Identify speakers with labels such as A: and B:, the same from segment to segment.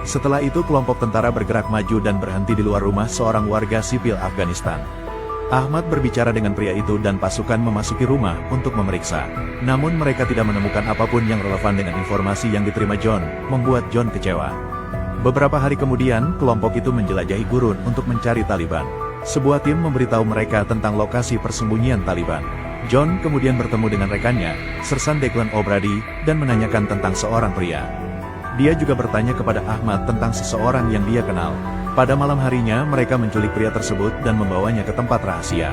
A: Setelah itu kelompok tentara bergerak maju dan berhenti di luar rumah seorang warga sipil Afghanistan. Ahmad berbicara dengan pria itu dan pasukan memasuki rumah untuk memeriksa. Namun mereka tidak menemukan apapun yang relevan dengan informasi yang diterima John, membuat John kecewa. Beberapa hari kemudian, kelompok itu menjelajahi gurun untuk mencari Taliban. Sebuah tim memberitahu mereka tentang lokasi persembunyian Taliban. John kemudian bertemu dengan rekannya, Sersan Declan O'Brady, dan menanyakan tentang seorang pria. Dia juga bertanya kepada Ahmad tentang seseorang yang dia kenal. Pada malam harinya, mereka menculik pria tersebut dan membawanya ke tempat rahasia.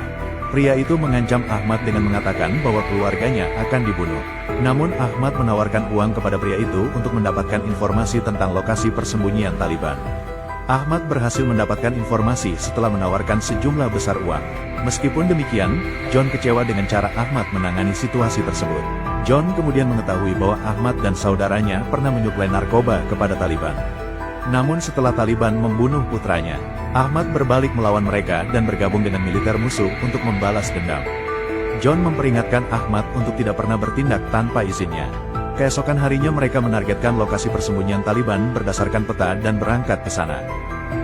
A: Pria itu mengancam Ahmad dengan mengatakan bahwa keluarganya akan dibunuh. Namun Ahmad menawarkan uang kepada pria itu untuk mendapatkan informasi tentang lokasi persembunyian Taliban. Ahmad berhasil mendapatkan informasi setelah menawarkan sejumlah besar uang. Meskipun demikian, John kecewa dengan cara Ahmad menangani situasi tersebut. John kemudian mengetahui bahwa Ahmad dan saudaranya pernah menyuplai narkoba kepada Taliban. Namun setelah Taliban membunuh putranya, Ahmad berbalik melawan mereka dan bergabung dengan militer musuh untuk membalas dendam. John memperingatkan Ahmad untuk tidak pernah bertindak tanpa izinnya. Keesokan harinya mereka menargetkan lokasi persembunyian Taliban berdasarkan peta dan berangkat ke sana.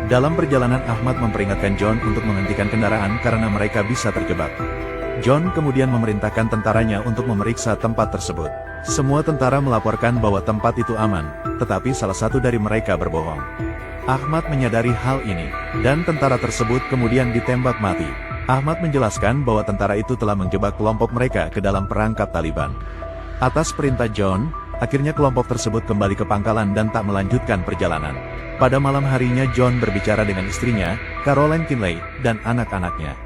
A: Dalam perjalanan Ahmad memperingatkan John untuk menghentikan kendaraan karena mereka bisa terjebak. John kemudian memerintahkan tentaranya untuk memeriksa tempat tersebut. Semua tentara melaporkan bahwa tempat itu aman, tetapi salah satu dari mereka berbohong. Ahmad menyadari hal ini, dan tentara tersebut kemudian ditembak mati. Ahmad menjelaskan bahwa tentara itu telah menjebak kelompok mereka ke dalam perangkap Taliban. Atas perintah John, akhirnya kelompok tersebut kembali ke pangkalan dan tak melanjutkan perjalanan. Pada malam harinya John berbicara dengan istrinya, Caroline Kinley, dan anak-anaknya.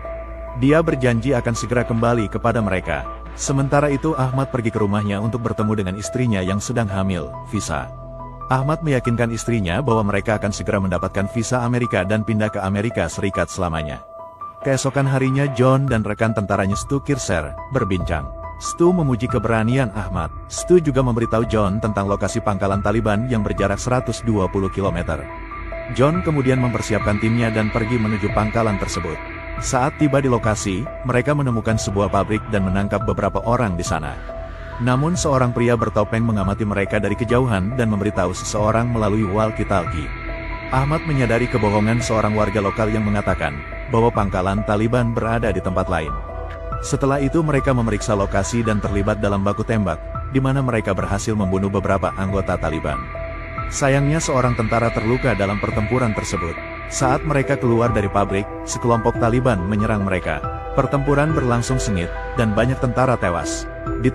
A: Dia berjanji akan segera kembali kepada mereka. Sementara itu Ahmad pergi ke rumahnya untuk bertemu dengan istrinya yang sedang hamil, visa. Ahmad meyakinkan istrinya bahwa mereka akan segera mendapatkan visa Amerika dan pindah ke Amerika Serikat selamanya. Keesokan harinya John dan rekan tentaranya Stu Kirser berbincang. Stu memuji keberanian Ahmad. Stu juga memberitahu John tentang lokasi pangkalan Taliban yang berjarak 120 km. John kemudian mempersiapkan timnya dan pergi menuju pangkalan tersebut. Saat tiba di lokasi, mereka menemukan sebuah pabrik dan menangkap beberapa orang di sana. Namun seorang pria bertopeng mengamati mereka dari kejauhan dan memberitahu seseorang melalui walkie-talkie. Ahmad menyadari kebohongan seorang warga lokal yang mengatakan bahwa pangkalan Taliban berada di tempat lain. Setelah itu mereka memeriksa lokasi dan terlibat dalam baku tembak, di mana mereka berhasil membunuh beberapa anggota Taliban. Sayangnya seorang tentara terluka dalam pertempuran tersebut. Saat mereka keluar dari pabrik, sekelompok Taliban menyerang mereka. Pertempuran berlangsung sengit, dan banyak tentara tewas. Di